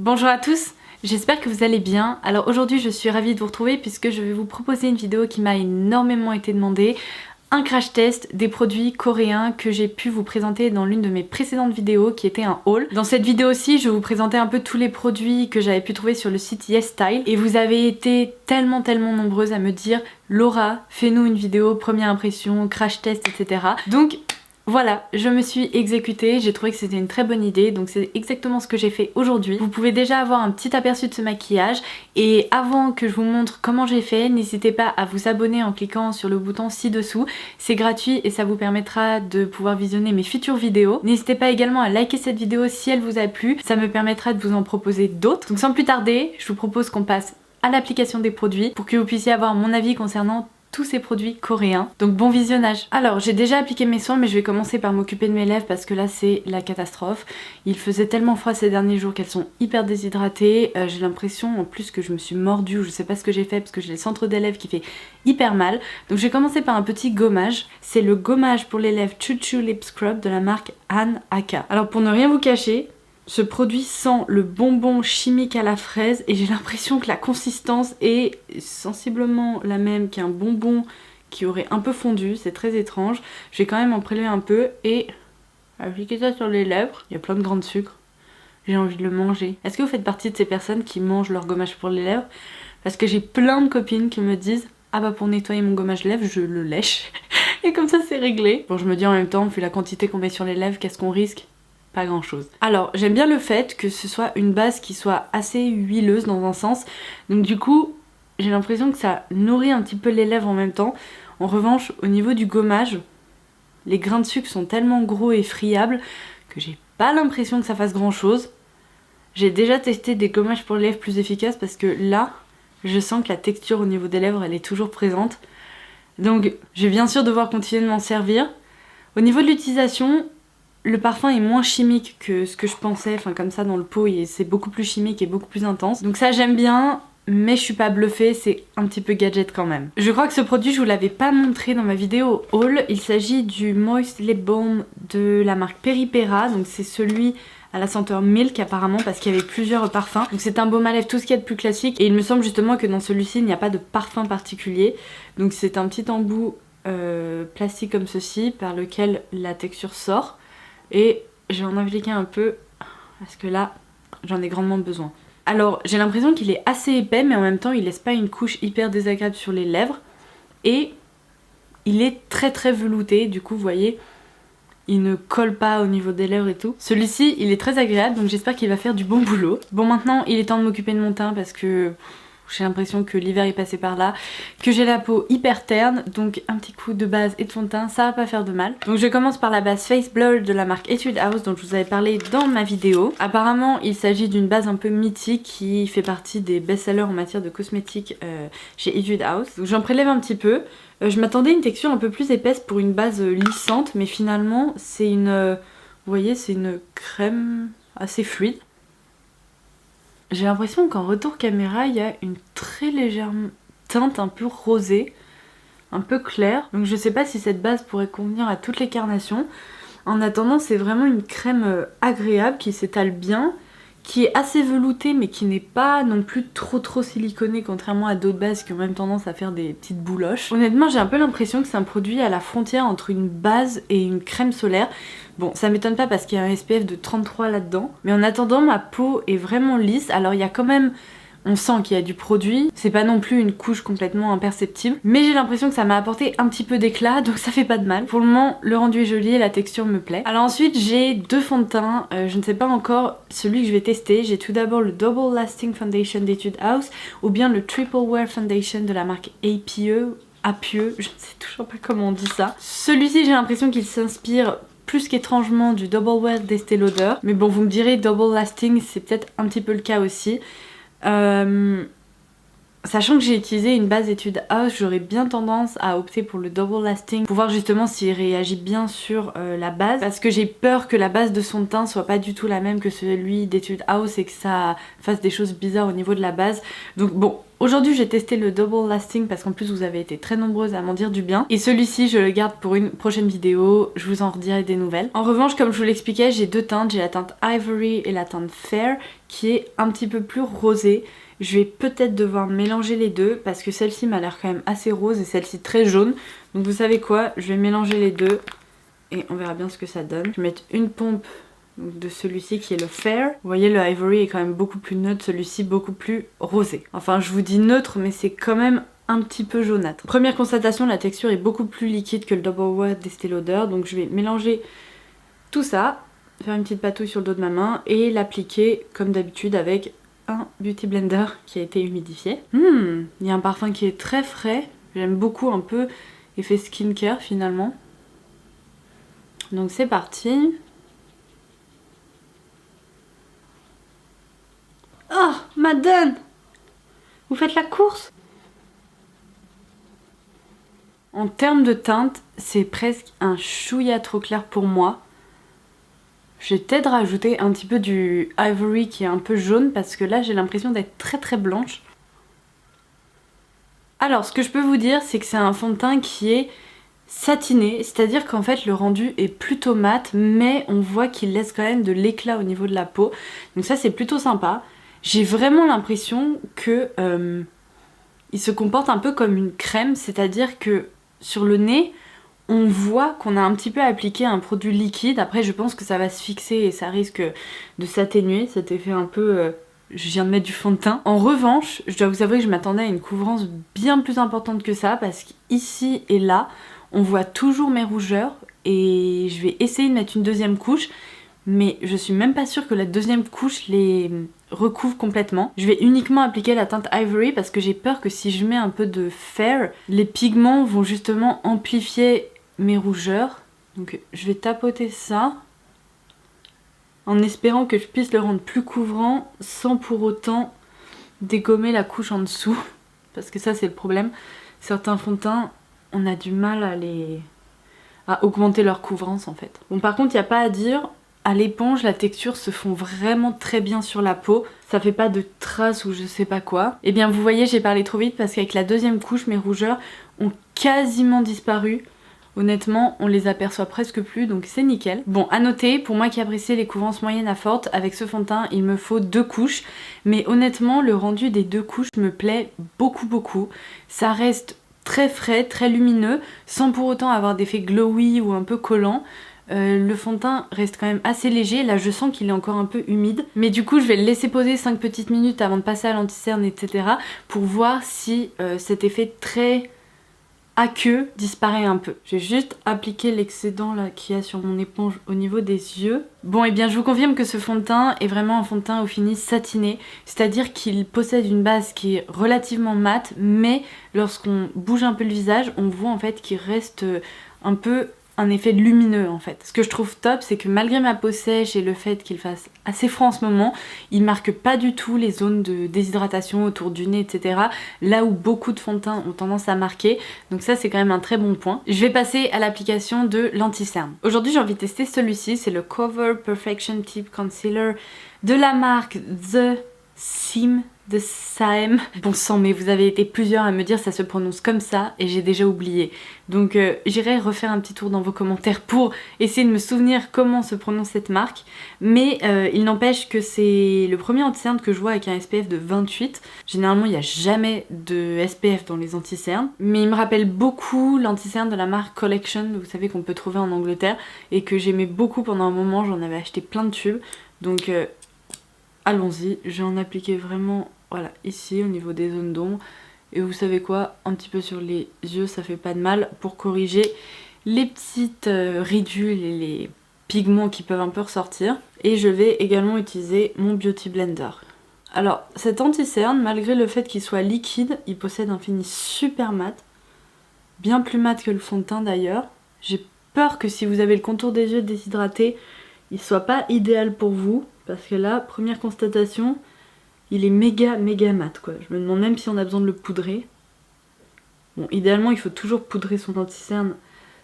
Bonjour à tous, j'espère que vous allez bien. Alors aujourd'hui je suis ravie de vous retrouver puisque je vais vous proposer une vidéo qui m'a énormément été demandée. Un crash test des produits coréens que j'ai pu vous présenter dans l'une de mes précédentes vidéos qui était un haul. Dans cette vidéo aussi je vous présentais un peu tous les produits que j'avais pu trouver sur le site YesStyle et vous avez été tellement nombreuses à me dire Laura, fais-nous une vidéo première impression, crash test, etc. Donc voilà, je me suis exécutée, j'ai trouvé que c'était une très bonne idée, donc c'est exactement ce que j'ai fait aujourd'hui. Vous pouvez déjà avoir un petit aperçu de ce maquillage et avant que je vous montre comment j'ai fait, n'hésitez pas à vous abonner en cliquant sur le bouton ci-dessous. C'est gratuit et ça vous permettra de pouvoir visionner mes futures vidéos. N'hésitez pas également à liker cette vidéo si elle vous a plu, ça me permettra de vous en proposer d'autres. Donc sans plus tarder, je vous propose qu'on passe à l'application des produits pour que vous puissiez avoir mon avis concernant tous ces produits coréens. Donc bon visionnage. Alors j'ai déjà appliqué mes soins mais je vais commencer par m'occuper de mes lèvres parce que là c'est la catastrophe. Il faisait tellement froid ces derniers jours qu'elles sont hyper déshydratées. J'ai l'impression en plus que je me suis mordue ou je sais pas ce que j'ai fait parce que j'ai le centre des lèvres qui fait hyper mal. Donc je vais commencer par un petit gommage. C'est le gommage pour les lèvres Choo Choo Lip Scrub de la marque Anne Aka. Alors pour ne rien vous cacher, ce produit sent le bonbon chimique à la fraise et j'ai l'impression que la consistance est sensiblement la même qu'un bonbon qui aurait un peu fondu, c'est très étrange. Je vais quand même en prélever un peu et appliquer ça sur les lèvres. Il y a plein de grains de sucre, j'ai envie de le manger. Est-ce que vous faites partie de ces personnes qui mangent leur gommage pour les lèvres? Parce que j'ai plein de copines qui me disent ah bah pour nettoyer mon gommage lèvres je le lèche et comme ça c'est réglé. Bon je me dis en même temps vu la quantité qu'on met sur les lèvres qu'est-ce qu'on risque? Pas grand chose. Alors j'aime bien le fait que ce soit une base qui soit assez huileuse dans un sens, donc du coup j'ai l'impression que ça nourrit un petit peu les lèvres en même temps. En revanche au niveau du gommage, les grains de sucre sont tellement gros et friables que j'ai pas l'impression que ça fasse grand chose. J'ai déjà testé des gommages pour les lèvres plus efficaces parce que là je sens que la texture au niveau des lèvres elle est toujours présente, donc je vais bien sûr devoir continuer de m'en servir. Au niveau de l'utilisation, le parfum est moins chimique que ce que je pensais, enfin comme ça dans le pot c'est beaucoup plus chimique et beaucoup plus intense. Donc ça j'aime bien, mais je suis pas bluffée, c'est un petit peu gadget quand même. Je crois que ce produit je vous l'avais pas montré dans ma vidéo haul, il s'agit du Moist Lip Balm de la marque Peripera, donc c'est celui à la senteur milk apparemment parce qu'il y avait plusieurs parfums. Donc c'est un baume à lèvres tout ce qu'il y a de plus classique et il me semble justement que dans celui-ci il n'y a pas de parfum particulier. Donc c'est un petit embout plastique comme ceci par lequel la texture sort. Et je vais en appliquer un peu parce que là j'en ai grandement besoin. Alors j'ai l'impression qu'il est assez épais mais en même temps il laisse pas une couche hyper désagréable sur les lèvres et il est très velouté, du coup vous voyez il ne colle pas au niveau des lèvres et tout. Celui-ci il est très agréable donc j'espère qu'il va faire du bon boulot. Bon maintenant il est temps de m'occuper de mon teint parce que j'ai l'impression que l'hiver est passé par là, que j'ai la peau hyper terne, donc un petit coup de base et de fond de teint, ça va pas faire de mal. Donc je commence par la base Face Blur de la marque Etude House dont je vous avais parlé dans ma vidéo. Apparemment il s'agit d'une base un peu mythique qui fait partie des best-sellers en matière de cosmétiques chez Etude House. Donc j'en prélève un petit peu. Je m'attendais à une texture un peu plus épaisse pour une base lissante, mais finalement c'est une... vous voyez, c'est une crème assez fluide. J'ai l'impression qu'en retour caméra, il y a une très légère teinte un peu rosée, un peu claire. Donc je sais pas si cette base pourrait convenir à toutes les carnations. En attendant, c'est vraiment une crème agréable qui s'étale bien, qui est assez veloutée mais qui n'est pas non plus trop siliconée contrairement à d'autres bases qui ont même tendance à faire des petites bouloches. Honnêtement j'ai un peu l'impression que c'est un produit à la frontière entre une base et une crème solaire. Bon ça m'étonne pas parce qu'il y a un SPF de 33 là-dedans, mais en attendant ma peau est vraiment lisse. Alors il y a quand même... on sent qu'il y a du produit, c'est pas non plus une couche complètement imperceptible, mais j'ai l'impression que ça m'a apporté un petit peu d'éclat, donc ça fait pas de mal. Pour le moment, le rendu est joli et la texture me plaît. Alors ensuite, j'ai deux fonds de teint, je ne sais pas encore celui que je vais tester. J'ai tout d'abord le Double Lasting Foundation d'Etude House, ou bien le Triple Wear Foundation de la marque Apieux, je ne sais toujours pas comment on dit ça. Celui-ci, j'ai l'impression qu'il s'inspire plus qu'étrangement du Double Wear d'Estée Lauder, mais bon, vous me direz Double Lasting, c'est peut-être un petit peu le cas aussi. Sachant que j'ai utilisé une base Etude House, j'aurais bien tendance à opter pour le Double Lasting pour voir justement s'il réagit bien sur la base, parce que j'ai peur que la base de son teint soit pas du tout la même que celui d'Etude House et que ça fasse des choses bizarres au niveau de la base. Donc bon, aujourd'hui j'ai testé le Double Lasting parce qu'en plus vous avez été très nombreuses à m'en dire du bien, et celui-ci je le garde pour une prochaine vidéo, je vous en redirai des nouvelles. En revanche, comme je vous l'expliquais, j'ai deux teintes, j'ai la teinte Ivory et la teinte Fair qui est un petit peu plus rosé. Je vais peut-être devoir mélanger les deux parce que celle-ci m'a l'air quand même assez rose et celle-ci très jaune. Donc vous savez quoi, je vais mélanger les deux et on verra bien ce que ça donne. Je vais mettre une pompe de celui-ci qui est le Fair. Vous voyez, le Ivory est quand même beaucoup plus neutre, celui-ci beaucoup plus rosé. Enfin, je vous dis neutre, mais c'est quand même un petit peu jaunâtre. Première constatation, la texture est beaucoup plus liquide que le Double Watt d'Estée Lauder. Donc je vais mélanger tout ça, faire une petite patouille sur le dos de ma main et l'appliquer comme d'habitude avec un Beauty Blender qui a été humidifié. Il y a un parfum qui est très frais. J'aime beaucoup, un peu effet skincare finalement. Donc c'est parti. Oh, Madone, vous faites la course? En termes de teinte, c'est presque un chouïa trop clair pour moi. Je vais peut-être rajouter un petit peu du Ivory qui est un peu jaune parce que là j'ai l'impression d'être très très blanche. Alors ce que je peux vous dire c'est que c'est un fond de teint qui est satiné, c'est-à-dire qu'en fait le rendu est plutôt mat mais on voit qu'il laisse quand même de l'éclat au niveau de la peau. Donc ça c'est plutôt sympa. J'ai vraiment l'impression que il se comporte un peu comme une crème, c'est-à-dire que sur le nez on voit qu'on a un petit peu appliqué un produit liquide. Après je pense que ça va se fixer et ça risque de s'atténuer, cet effet un peu je viens de mettre du fond de teint. En revanche, je dois vous avouer que je m'attendais à une couvrance bien plus importante que ça parce qu'ici et là on voit toujours mes rougeurs et je vais essayer de mettre une deuxième couche mais je suis même pas sûre que la deuxième couche les recouvre complètement. Je vais uniquement appliquer la teinte Ivory parce que j'ai peur que si je mets un peu de Fair, les pigments vont justement amplifier mes rougeurs. Donc je vais tapoter ça en espérant que je puisse le rendre plus couvrant sans pour autant dégommer la couche en dessous. Parce que ça c'est le problème. Certains fonds de teint, on a du mal à augmenter leur couvrance en fait. Bon par contre il n'y a pas à dire, à l'éponge la texture se fond vraiment très bien sur la peau. Ça fait pas de traces ou je sais pas quoi. Et bien vous voyez j'ai parlé trop vite parce qu'avec la deuxième couche mes rougeurs ont quasiment disparu. Honnêtement, on les aperçoit presque plus, donc c'est nickel. Bon, à noter, pour moi qui apprécie les couvrances moyennes à fortes, avec ce fond de teint, il me faut 2 couches. Mais honnêtement, le rendu des 2 couches me plaît beaucoup beaucoup. Ça reste très frais, très lumineux, sans pour autant avoir d'effet glowy ou un peu collant. Le fond de teint reste quand même assez léger, là je sens qu'il est encore un peu humide. Mais du coup, je vais le laisser poser 5 petites minutes avant de passer à l'anti-cerne, etc. pour voir si cet effet très aqueux disparaît un peu. Je vais juste appliquer l'excédent là qu'il y a sur mon éponge au niveau des yeux. Bon et bien je vous confirme que ce fond de teint est vraiment un fond de teint au fini satiné, c'est-à-dire qu'il possède une base qui est relativement mate, mais lorsqu'on bouge un peu le visage, on voit en fait qu'il reste un peu un effet lumineux en fait. Ce que je trouve top, c'est que malgré ma peau sèche et le fait qu'il fasse assez froid en ce moment, il marque pas du tout les zones de déshydratation autour du nez, etc. Là où beaucoup de fonds de teint ont tendance à marquer. Donc ça c'est quand même un très bon point. Je vais passer à l'application de l'anti-cerne. Aujourd'hui j'ai envie de tester celui-ci, c'est le Cover Perfection Tip Concealer de la marque The Sim. De Saem. Bon sang, mais vous avez été plusieurs à me dire ça se prononce comme ça et j'ai déjà oublié. Donc j'irai refaire un petit tour dans vos commentaires pour essayer de me souvenir comment se prononce cette marque. Mais il n'empêche que c'est le premier anti-cerne que je vois avec un SPF de 28. Généralement il n'y a jamais de SPF dans les anti-cernes. Mais il me rappelle beaucoup l'anti-cerne de la marque Collection, vous savez qu'on peut trouver en Angleterre. Et que j'aimais beaucoup pendant un moment, j'en avais acheté plein de tubes. Donc allons-y, je vais en appliquer vraiment, voilà, ici au niveau des zones d'ombre. Et vous savez quoi, un petit peu sur les yeux, ça fait pas de mal pour corriger les petites ridules et les pigments qui peuvent un peu ressortir. Et je vais également utiliser mon Beauty Blender. Alors cet anti-cerne, malgré le fait qu'il soit liquide, il possède un fini super mat. Bien plus mat que le fond de teint d'ailleurs. J'ai peur que si vous avez le contour des yeux déshydraté, il soit pas idéal pour vous. Parce que là, première constatation, il est méga mat quoi. Je me demande même si on a besoin de le poudrer. Bon, idéalement il faut toujours poudrer son anti-cerne,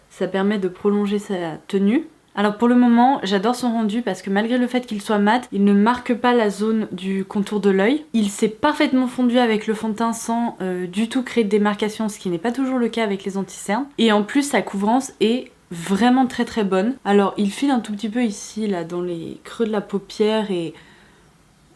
ça permet de prolonger sa tenue. Alors pour le moment, j'adore son rendu parce que malgré le fait qu'il soit mat, il ne marque pas la zone du contour de l'œil. Il s'est parfaitement fondu avec le fond de teint sans du tout créer de démarcation, ce qui n'est pas toujours le cas avec les anti-cernes. Et en plus, sa couvrance est vraiment très bonne. Alors il file un tout petit peu ici là dans les creux de la paupière et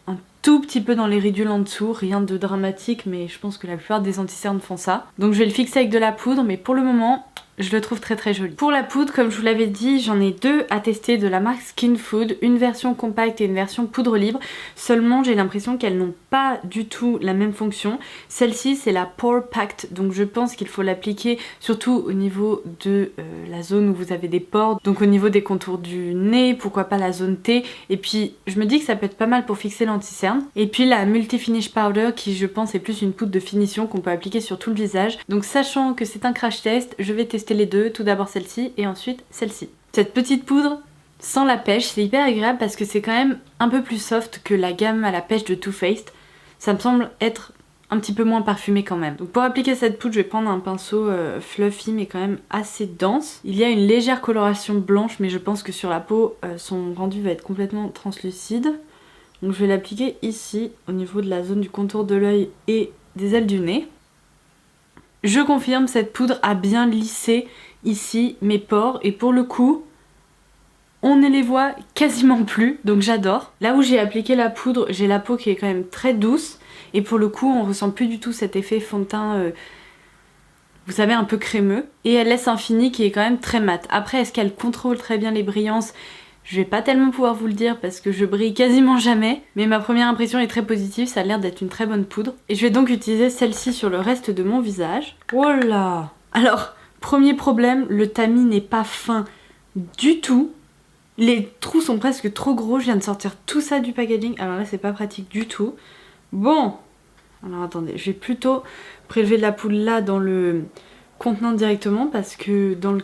un tout petit peu dans les ridules en dessous, rien de dramatique, mais je pense que la plupart des anti-cernes font ça. Donc je vais le fixer avec de la poudre, mais pour le moment, je le trouve très joli. Pour la poudre, comme je vous l'avais dit, j'en ai deux à tester de la marque Skin Food, une version compacte et une version poudre libre. Seulement, j'ai l'impression qu'elles n'ont pas du tout la même fonction. Celle-ci, c'est la Pore Packed, donc je pense qu'il faut l'appliquer surtout au niveau de la zone où vous avez des pores, donc au niveau des contours du nez, pourquoi pas la zone T. Et puis, je me dis que ça peut être pas mal pour fixer l'anti-cerne. Et puis la Multi Finish Powder, qui je pense est plus une poudre de finition qu'on peut appliquer sur tout le visage. Donc sachant que c'est un crash test, je vais tester les deux, tout d'abord celle-ci et ensuite celle-ci. Cette petite poudre sans la pêche, c'est hyper agréable parce que c'est quand même un peu plus soft que la gamme à la pêche de Too Faced. Ça me semble être un petit peu moins parfumé quand même. Donc pour appliquer cette poudre, je vais prendre un pinceau fluffy mais quand même assez dense. Il y a une légère coloration blanche, mais je pense que sur la peau, son rendu va être complètement translucide. Donc je vais l'appliquer ici, au niveau de la zone du contour de l'œil et des ailes du nez. Je confirme, cette poudre a bien lissé ici mes pores et pour le coup, on ne les voit quasiment plus, donc j'adore. Là où j'ai appliqué la poudre, j'ai la peau qui est quand même très douce et pour le coup, on ressent plus du tout cet effet fond de teint, vous savez, un peu crémeux. Et elle laisse un fini qui est quand même très mat. Après, est-ce qu'elle contrôle très bien les brillances ? Je vais pas tellement pouvoir vous le dire parce que je brille quasiment jamais, mais ma première impression est très positive, ça a l'air d'être une très bonne poudre. Et je vais donc utiliser celle-ci sur le reste de mon visage. Oh là! Alors, premier problème, le tamis n'est pas fin du tout. Les trous sont presque trop gros, je viens de sortir tout ça du packaging, alors là c'est pas pratique du tout. Bon, alors attendez, je vais plutôt prélever de la poudre là dans le contenant directement parce que dans le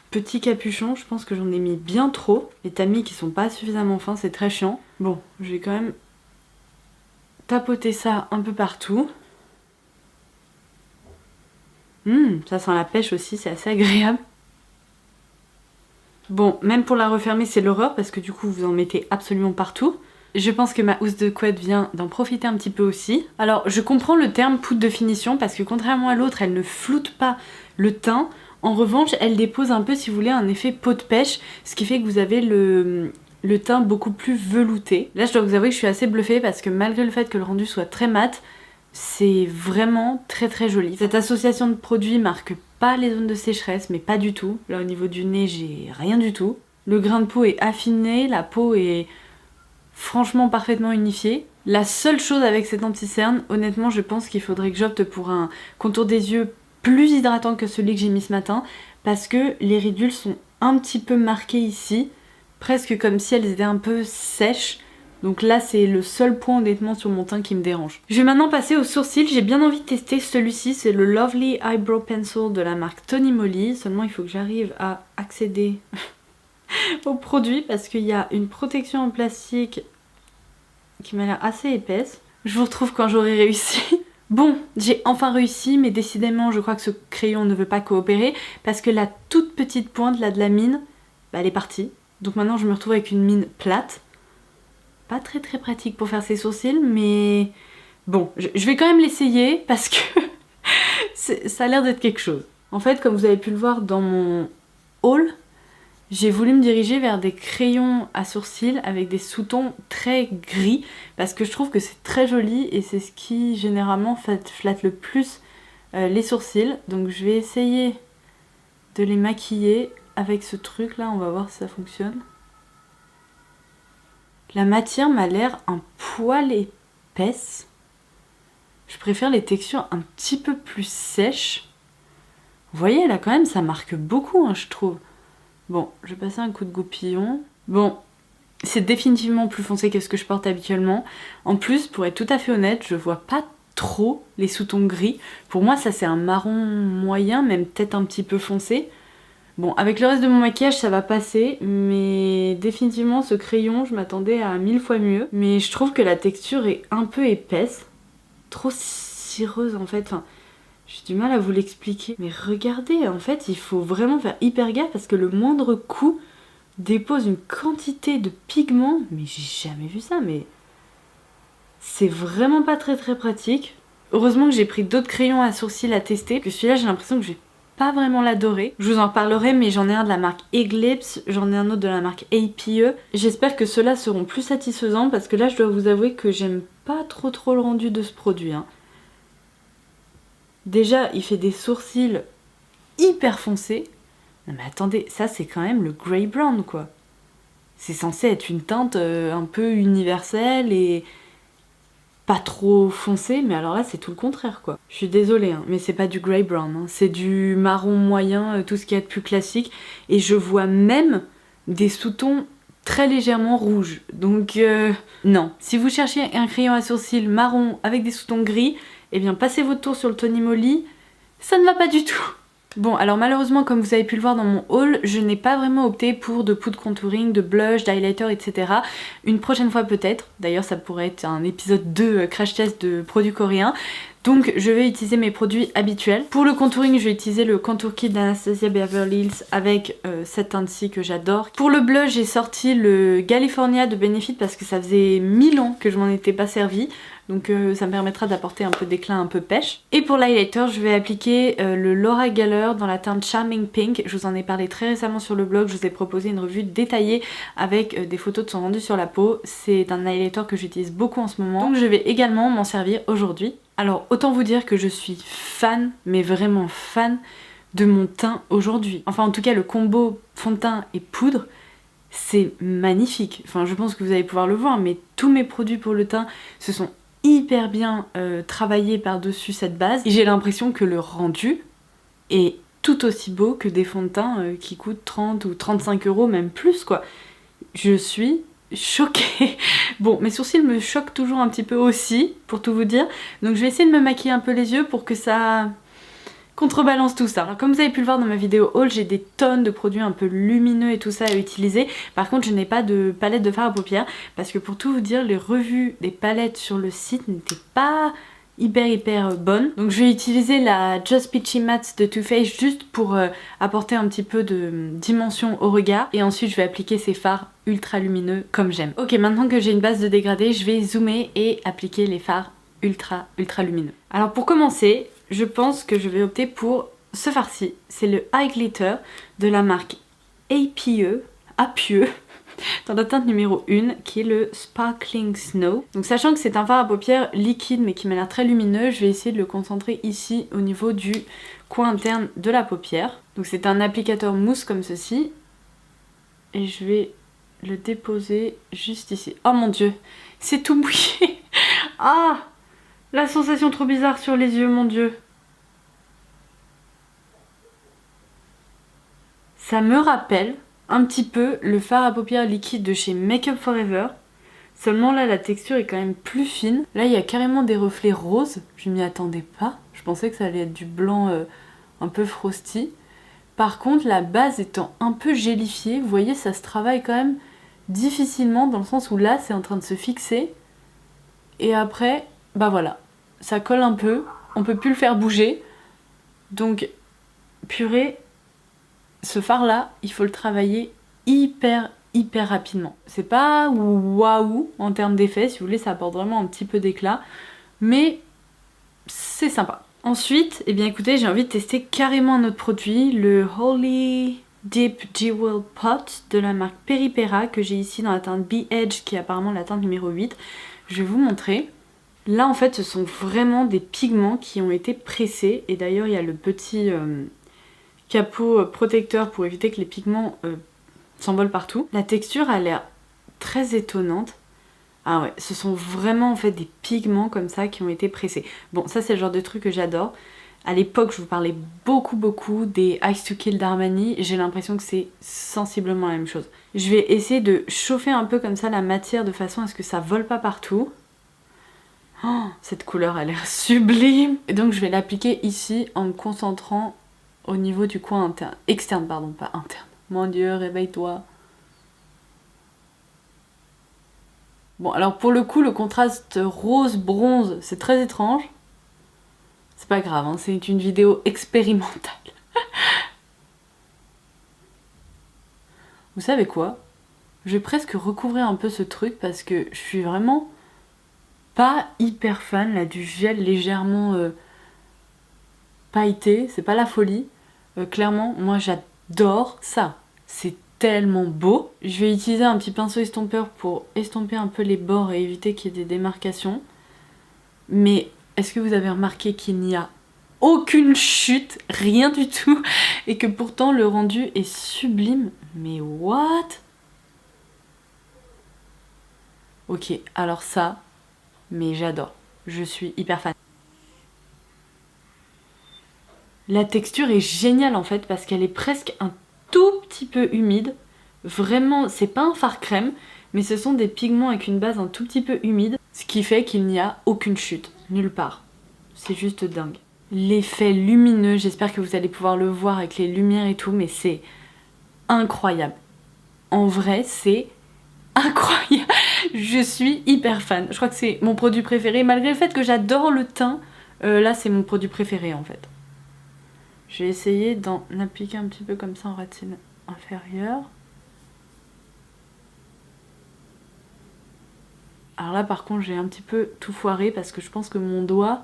petit capuchon, je pense que j'en ai mis bien trop. Les tamis qui sont pas suffisamment fins, c'est très chiant. Bon, je vais quand même tapoter ça un peu partout. Ça sent la pêche aussi, c'est assez agréable. Bon, même pour la refermer, c'est l'horreur parce que du coup, vous en mettez absolument partout. Je pense que ma housse de couette vient d'en profiter un petit peu aussi. Alors, je comprends le terme poudre de finition parce que contrairement à l'autre, elle ne floute pas le teint. En revanche, elle dépose un peu, si vous voulez, un effet peau de pêche, ce qui fait que vous avez le teint beaucoup plus velouté. Là, je dois vous avouer que je suis assez bluffée parce que malgré le fait que le rendu soit très mat, c'est vraiment très joli. Cette association de produits marque pas les zones de sécheresse, mais pas du tout. Là, au niveau du nez, j'ai rien du tout. Le grain de peau est affiné, la peau est franchement parfaitement unifiée. La seule chose avec cette anti-cerne, honnêtement, je pense qu'il faudrait que j'opte pour un contour des yeux plus hydratant que celui que j'ai mis ce matin parce que les ridules sont un petit peu marquées ici, presque comme si elles étaient un peu sèches. Donc là c'est le seul point honnêtement sur mon teint qui me dérange. Je vais maintenant passer aux sourcils, j'ai bien envie de tester celui-ci, c'est le Lovely Eyebrow Pencil de la marque Tony Moly, seulement il faut que j'arrive à accéder au produit parce qu'il y a une protection en plastique qui m'a l'air assez épaisse. Je vous retrouve quand j'aurai réussi. Bon, j'ai enfin réussi, mais décidément, je crois que ce crayon ne veut pas coopérer parce que la toute petite pointe là de la mine, bah, elle est partie. Donc maintenant, je me retrouve avec une mine plate. Pas très pratique pour faire ses sourcils, mais bon, je vais quand même l'essayer parce que ça a l'air d'être quelque chose. En fait, comme vous avez pu le voir dans mon haul, j'ai voulu me diriger vers des crayons à sourcils avec des sous-tons très gris parce que je trouve que c'est très joli et c'est ce qui généralement flatte le plus les sourcils. Donc je vais essayer de les maquiller avec ce truc là, on va voir si ça fonctionne. La matière m'a l'air un poil épaisse. Je préfère les textures un petit peu plus sèches. Vous voyez là quand même ça marque beaucoup hein, je trouve. Bon, je vais passer un coup de goupillon. Bon, c'est définitivement plus foncé que ce que je porte habituellement. En plus, pour être tout à fait honnête, je vois pas trop les sous-tons gris. Pour moi, ça c'est un marron moyen, même peut-être un petit peu foncé. Bon, avec le reste de mon maquillage, ça va passer, mais définitivement, ce crayon, je m'attendais à 1000 fois mieux. Mais je trouve que la texture est un peu épaisse. Trop cireuse en fait, enfin... J'ai du mal à vous l'expliquer. Mais regardez, en fait, il faut vraiment faire hyper gaffe parce que le moindre coup dépose une quantité de pigments. Mais j'ai jamais vu ça, mais... C'est vraiment pas très pratique. Heureusement que j'ai pris d'autres crayons à sourcils à tester. Parce que celui-là, j'ai l'impression que je vais pas vraiment l'adorer. Je vous en parlerai, mais j'en ai un de la marque Eclipse, j'en ai un autre de la marque APE. J'espère que ceux-là seront plus satisfaisants parce que là je dois vous avouer que j'aime pas trop le rendu de ce produit. Hein. Déjà, il fait des sourcils hyper foncés. Non mais attendez, ça c'est quand même le grey brown quoi. C'est censé être une teinte un peu universelle et pas trop foncée, mais alors là c'est tout le contraire quoi. Je suis désolée, hein, mais c'est pas du grey brown, hein. C'est du marron moyen, tout ce qu'il y a de plus classique. Et je vois même des sous-tons très légèrement rouges. Donc non. Si vous cherchez un crayon à sourcils marron avec des sous-tons gris, eh bien passez votre tour sur le Tony Moly, ça ne va pas du tout. Bon, alors malheureusement, comme vous avez pu le voir dans mon haul, je n'ai pas vraiment opté pour de poudre contouring, de blush, d'highlighter, etc. Une prochaine fois peut-être. D'ailleurs, ça pourrait être un épisode 2 crash test de produits coréens. Donc je vais utiliser mes produits habituels. Pour le contouring, je vais utiliser le Contour Kit d'Anastasia Beverly Hills avec cette teinte-ci que j'adore. Pour le blush, j'ai sorti le California de Benefit parce que ça faisait 1000 ans que je m'en étais pas servi. Donc ça me permettra d'apporter un peu d'éclat, un peu pêche. Et pour l'highlighter, je vais appliquer le Laura Geller dans la teinte Charming Pink. Je vous en ai parlé très récemment sur le blog. Je vous ai proposé une revue détaillée avec des photos de son rendu sur la peau. C'est un highlighter que j'utilise beaucoup en ce moment. Donc je vais également m'en servir aujourd'hui. Alors autant vous dire que je suis fan, mais vraiment fan de mon teint aujourd'hui. Enfin en tout cas le combo fond de teint et poudre, c'est magnifique. Enfin je pense que vous allez pouvoir le voir, mais tous mes produits pour le teint se sont hyper bien travaillés par-dessus cette base. Et j'ai l'impression que le rendu est tout aussi beau que des fonds de teint qui coûtent 30 ou 35 €, même plus quoi. Je suis choquée. Bon, mes sourcils me choquent toujours un petit peu aussi, pour tout vous dire. Donc je vais essayer de me maquiller un peu les yeux pour que ça contrebalance tout ça. Alors comme vous avez pu le voir dans ma vidéo haul, j'ai des tonnes de produits un peu lumineux et tout ça à utiliser. Par contre, je n'ai pas de palette de fard à paupières parce que pour tout vous dire, les revues des palettes sur le site n'étaient pas hyper bonne. Donc je vais utiliser la Just Peachy Matte de Too Faced juste pour apporter un petit peu de dimension au regard. Et ensuite je vais appliquer ces fards ultra lumineux comme j'aime. Ok, maintenant que j'ai une base de dégradé, je vais zoomer et appliquer les fards ultra lumineux. Alors pour commencer, je pense que je vais opter pour ce fard-ci. C'est le Eye Glitter de la marque APE. Dans la teinte numéro 1 qui est le Sparkling Snow. Donc sachant que c'est un fard à paupières liquide mais qui m'a l'air très lumineux, je vais essayer de le concentrer ici au niveau du coin interne de la paupière. Donc c'est un applicateur mousse comme ceci. Et je vais le déposer juste ici. Oh mon dieu, c'est tout mouillé. Ah, la sensation trop bizarre sur les yeux, mon dieu. Ça me rappelle un petit peu le fard à paupières liquide de chez Make Up For Ever. Seulement là la texture est quand même plus fine. Là il y a carrément des reflets roses. Je m'y attendais pas. Je pensais que ça allait être du blanc un peu frosty. Par contre la base étant un peu gélifiée, vous voyez ça se travaille quand même difficilement dans le sens où là c'est en train de se fixer. Et après, bah voilà, ça colle un peu. On peut plus le faire bouger. Donc purée, ce fard là, il faut le travailler hyper rapidement. C'est pas waouh en termes d'effet, si vous voulez, ça apporte vraiment un petit peu d'éclat, mais c'est sympa. Ensuite, eh bien écoutez, j'ai envie de tester carrément un autre produit, le Holy Deep Jewel Pot de la marque Peripera que j'ai ici dans la teinte Be Edge qui est apparemment la teinte numéro 8. Je vais vous montrer. Là en fait ce sont vraiment des pigments qui ont été pressés et d'ailleurs il y a le petit capot protecteur pour éviter que les pigments s'envolent partout. La texture a l'air très étonnante. Ah ouais, ce sont vraiment en fait des pigments comme ça qui ont été pressés. Bon, ça c'est le genre de truc que j'adore. À l'époque, je vous parlais beaucoup des Ice to Kill d'Armani. J'ai l'impression que c'est sensiblement la même chose. Je vais essayer de chauffer un peu comme ça la matière de façon à ce que ça vole pas partout. Oh, cette couleur a l'air sublime. Et donc je vais l'appliquer ici en me concentrant au niveau du coin interne. Externe, pardon, pas interne. Mon dieu, réveille-toi. Bon, alors pour le coup, le contraste rose-bronze, c'est très étrange. C'est pas grave, hein, c'est une vidéo expérimentale. Vous savez quoi? Je vais presque recouvrir un peu ce truc parce que je suis vraiment pas hyper fan là du gel légèrement pailleté. C'est pas la folie. Clairement, moi j'adore ça. C'est tellement beau. Je vais utiliser un petit pinceau estompeur pour estomper un peu les bords et éviter qu'il y ait des démarcations. Mais est-ce que vous avez remarqué qu'il n'y a aucune chute, rien du tout, et que pourtant le rendu est sublime? Mais what? Ok, alors ça, mais j'adore. Je suis hyper fan. La texture est géniale en fait parce qu'elle est presque un tout petit peu humide. Vraiment, c'est pas un fard crème, mais ce sont des pigments avec une base un tout petit peu humide, ce qui fait qu'il n'y a aucune chute, nulle part. C'est juste dingue. L'effet lumineux, j'espère que vous allez pouvoir le voir avec les lumières et tout, mais c'est incroyable. En vrai, c'est incroyable. Je suis hyper fan. Je crois que c'est mon produit préféré, malgré le fait que j'adore le teint. Là, c'est mon produit préféré en fait. Je vais essayer d'en appliquer un petit peu comme ça en rétine inférieure. Alors là par contre j'ai un petit peu tout foiré parce que je pense que mon doigt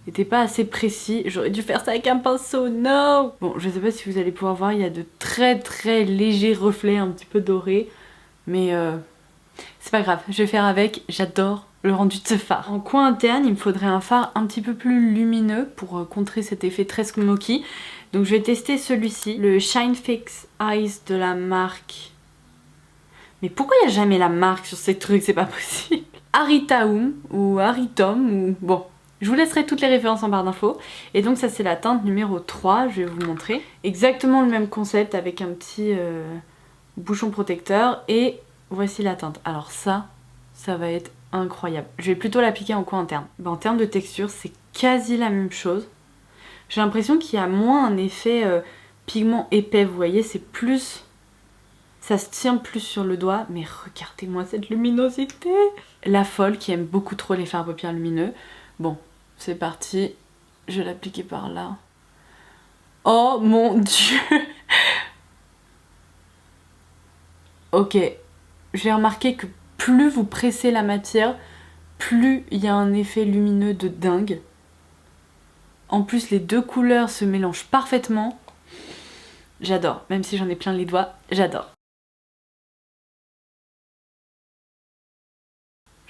n'était pas assez précis. J'aurais dû faire ça avec un pinceau, no! Bon, je sais pas si vous allez pouvoir voir, il y a de très très légers reflets un petit peu dorés. Mais c'est pas grave, je vais faire avec, j'adore le rendu de ce fard. En coin interne, il me faudrait un fard un petit peu plus lumineux pour contrer cet effet très smoky. Donc je vais tester celui-ci, le Shine Fix Eyes de la marque... Mais pourquoi il n'y a jamais la marque sur ces trucs? C'est pas possible. Aritaum ou Aritom ou... Bon, je vous laisserai toutes les références en barre d'infos. Et donc ça c'est la teinte numéro 3, je vais vous montrer. Exactement le même concept avec un petit bouchon protecteur. Et voici la teinte. Alors ça va être incroyable. Je vais plutôt l'appliquer en coin interne. Ben, en termes de texture, c'est quasi la même chose. J'ai l'impression qu'il y a moins un effet pigment épais, vous voyez, c'est plus... Ça se tient plus sur le doigt, mais regardez-moi cette luminosité! La folle qui aime beaucoup trop les fards à paupières lumineux. Bon, c'est parti. Je vais l'appliquer par là. Oh mon dieu! Ok, j'ai remarqué que plus vous pressez la matière, plus il y a un effet lumineux de dingue. En plus, les deux couleurs se mélangent parfaitement. J'adore, même si j'en ai plein les doigts, j'adore.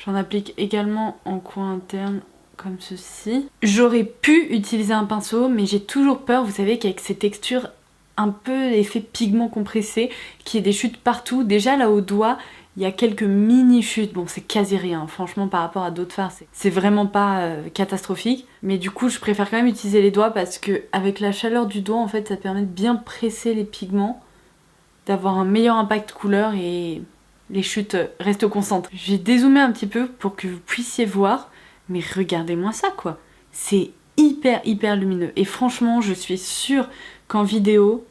J'en applique également en coin interne comme ceci. J'aurais pu utiliser un pinceau, mais j'ai toujours peur, vous savez, qu'avec ces textures un peu effet pigment compressé, qu'il y ait des chutes partout. Déjà là au doigt, il y a quelques mini chutes. Bon, c'est quasi rien, franchement, par rapport à d'autres fards, c'est vraiment pas catastrophique. Mais du coup, je préfère quand même utiliser les doigts parce que avec la chaleur du doigt, en fait, ça permet de bien presser les pigments, d'avoir un meilleur impact couleur et... les chutes restent concentrées. Je vais dézoomer un petit peu pour que vous puissiez voir, mais regardez-moi ça quoi. C'est hyper lumineux et franchement je suis sûre qu'en vidéo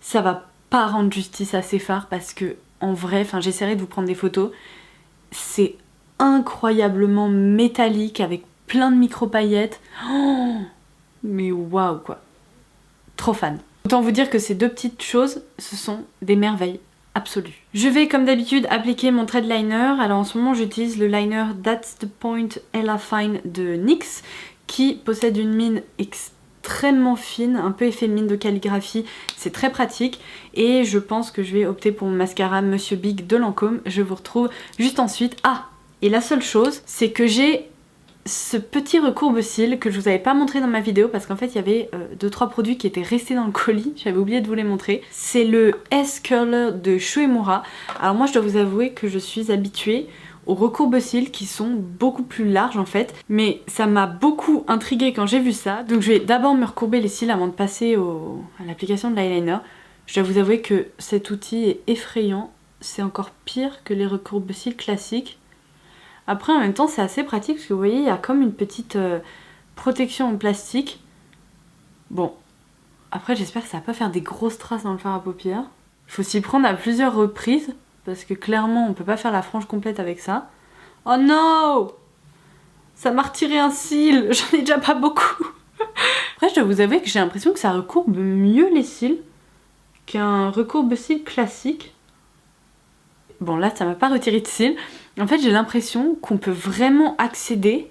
ça va pas rendre justice à ces fards parce que en vrai, enfin j'essaierai de vous prendre des photos, c'est incroyablement métallique avec plein de micro paillettes. Oh, mais waouh quoi. Trop fan. Autant vous dire que ces deux petites choses, ce sont des merveilles. Absolue. Je vais comme d'habitude appliquer mon trait de liner. Alors en ce moment j'utilise le liner That's the Point Ella Fine de NYX qui possède une mine extrêmement fine, un peu effet mine de calligraphie, c'est très pratique et je pense que je vais opter pour mon mascara Monsieur Big de Lancôme. Je vous retrouve juste ensuite. Ah, et la seule chose c'est que j'ai ce petit recourbe-cils que je vous avais pas montré dans ma vidéo parce qu'en fait il y avait 2-3 produits qui étaient restés dans le colis, j'avais oublié de vous les montrer. C'est le S-Curler de Shuemura. Alors moi je dois vous avouer que je suis habituée aux recourbe-cils qui sont beaucoup plus larges en fait, mais ça m'a beaucoup intriguée quand j'ai vu ça. Donc je vais d'abord me recourber les cils avant de passer à l'application de l'eyeliner. Je dois vous avouer que cet outil est effrayant, c'est encore pire que les recourbe-cils classiques. Après en même temps c'est assez pratique parce que vous voyez il y a comme une petite protection en plastique. Bon, après j'espère que ça va pas faire des grosses traces dans le fard à paupières. Il faut s'y prendre à plusieurs reprises parce que clairement on peut pas faire la frange complète avec ça. Oh non! Ça m'a retiré un cil, j'en ai déjà pas beaucoup. Après je dois vous avouer que j'ai l'impression que ça recourbe mieux les cils qu'un recourbe-cils classique. Bon là ça m'a pas retiré de cils. En fait j'ai l'impression qu'on peut vraiment accéder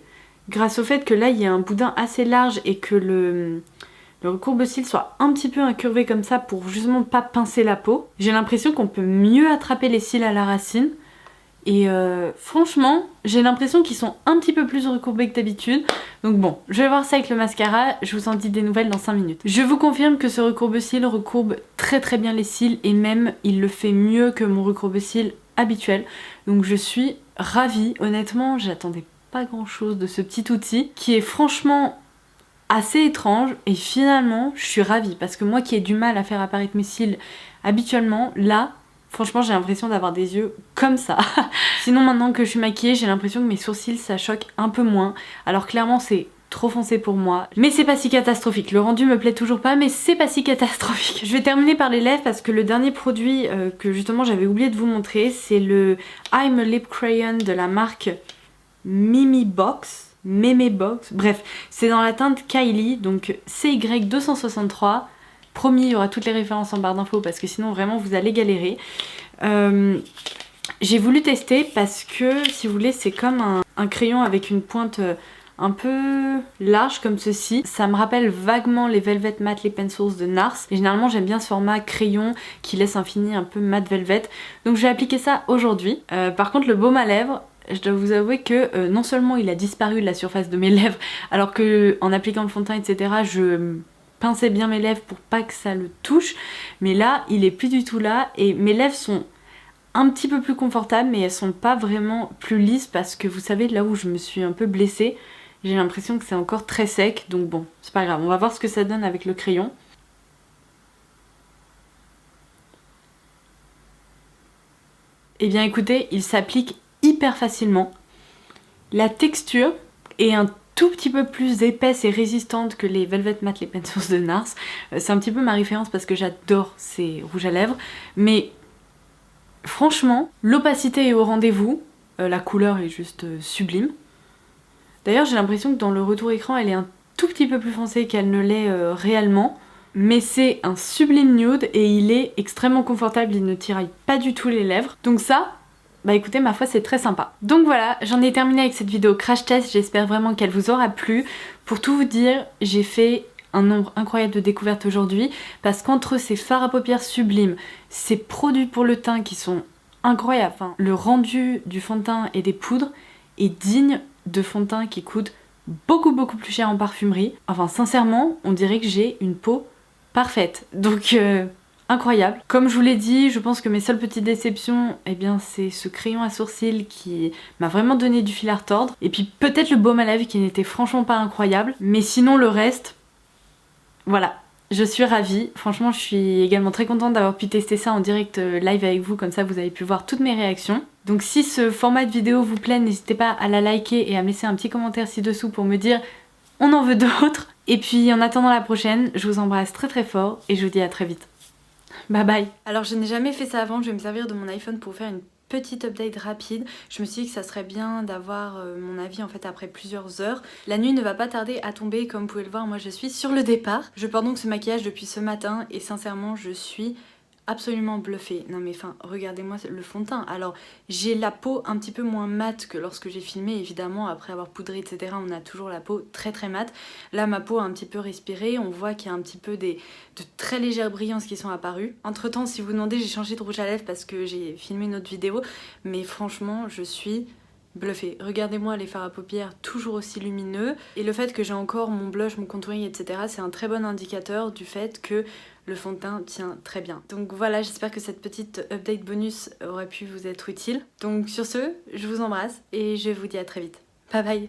grâce au fait que là il y a un boudin assez large et que le recourbe-cils soit un petit peu incurvé comme ça pour justement pas pincer la peau. J'ai l'impression qu'on peut mieux attraper les cils à la racine. Et franchement, j'ai l'impression qu'ils sont un petit peu plus recourbés que d'habitude. Donc bon, je vais voir ça avec le mascara, je vous en dis des nouvelles dans 5 minutes. Je vous confirme que ce recourbe-cils recourbe très bien les cils et même il le fait mieux que mon recourbe-cils habituel. Donc je suis ravie, honnêtement, j'attendais pas grand chose de ce petit outil qui est franchement assez étrange et finalement je suis ravie parce que moi qui ai du mal à faire apparaître mes cils habituellement, là franchement j'ai l'impression d'avoir des yeux comme ça. Sinon maintenant que je suis maquillée, j'ai l'impression que mes sourcils ça choque un peu moins. Alors clairement c'est trop foncé pour moi. Mais c'est pas si catastrophique. Le rendu me plaît toujours pas mais c'est pas si catastrophique. Je vais terminer par les lèvres parce que le dernier produit que justement j'avais oublié de vous montrer c'est le I'm a Lip Crayon de la marque Meme Box, bref, c'est dans la teinte Kylie, donc CY263. Promis, il y aura toutes les références en barre d'infos parce que sinon vraiment vous allez galérer. J'ai voulu tester parce que, si vous voulez, c'est comme un crayon avec une pointe un peu large comme ceci. Ça me rappelle vaguement les Velvet Matte Lip Pencils de NARS. Et généralement j'aime bien ce format crayon qui laisse un fini un peu matte velvet. Donc je vais appliquer ça aujourd'hui. Par contre le baume à lèvres, je dois vous avouer que non seulement il a disparu de la surface de mes lèvres alors que en appliquant le fond de teint etc je pinçais bien mes lèvres pour pas que ça le touche, mais là il est plus du tout là et mes lèvres sont un petit peu plus confortables mais elles sont pas vraiment plus lisses parce que vous savez là où je me suis un peu blessée, j'ai l'impression que c'est encore très sec, donc bon c'est pas grave, on va voir ce que ça donne avec le crayon. Et bien écoutez, il s'applique hyper facilement. La texture est un tout petit peu plus épaisse et résistante que les Velvet Matte Lip Pencils de NARS. C'est un petit peu ma référence parce que j'adore ces rouges à lèvres. Mais franchement, l'opacité est au rendez-vous. La couleur est juste sublime. D'ailleurs, j'ai l'impression que dans le retour écran, elle est un tout petit peu plus foncée qu'elle ne l'est réellement. Mais c'est un sublime nude et il est extrêmement confortable, il ne tiraille pas du tout les lèvres. Donc ça, bah écoutez, ma foi c'est très sympa. Donc voilà, j'en ai terminé avec cette vidéo crash test, j'espère vraiment qu'elle vous aura plu. Pour tout vous dire, j'ai fait un nombre incroyable de découvertes aujourd'hui parce qu'entre ces fards à paupières sublimes, ces produits pour le teint qui sont incroyables, enfin, le rendu du fond de teint et des poudres est digne de fond de teint qui coûte beaucoup plus cher en parfumerie. Enfin sincèrement, on dirait que j'ai une peau parfaite. Donc incroyable. Comme je vous l'ai dit, je pense que mes seules petites déceptions, eh bien c'est ce crayon à sourcils qui m'a vraiment donné du fil à retordre. Et puis peut-être le baume à lèvres qui n'était franchement pas incroyable. Mais sinon le reste, voilà. Je suis ravie, franchement je suis également très contente d'avoir pu tester ça en direct live avec vous, comme ça vous avez pu voir toutes mes réactions. Donc si ce format de vidéo vous plaît, n'hésitez pas à la liker et à me laisser un petit commentaire ci-dessous pour me dire on en veut d'autres. Et puis en attendant la prochaine, je vous embrasse très fort et je vous dis à très vite. Bye bye. Alors je n'ai jamais fait ça avant, je vais me servir de mon iPhone pour faire une petite update rapide. Je me suis dit que ça serait bien d'avoir mon avis en fait après plusieurs heures. La nuit ne va pas tarder à tomber, comme vous pouvez le voir, moi je suis sur le départ. Je porte donc ce maquillage depuis ce matin et sincèrement je suis absolument bluffée. Non mais enfin, regardez-moi le fond de teint. Alors j'ai la peau un petit peu moins mate que lorsque j'ai filmé, évidemment, après avoir poudré etc. on a toujours la peau très mate. Là ma peau a un petit peu respiré, on voit qu'il y a un petit peu de très légères brillances qui sont apparues. Entre temps, si vous demandez, j'ai changé de rouge à lèvres parce que j'ai filmé une autre vidéo, mais franchement je suis bluffée. Regardez-moi les fards à paupières toujours aussi lumineux et le fait que j'ai encore mon blush, mon contouring etc. c'est un très bon indicateur du fait que le fond de teint tient très bien. Donc voilà, j'espère que cette petite update bonus aurait pu vous être utile. Donc sur ce, je vous embrasse et je vous dis à très vite. Bye bye.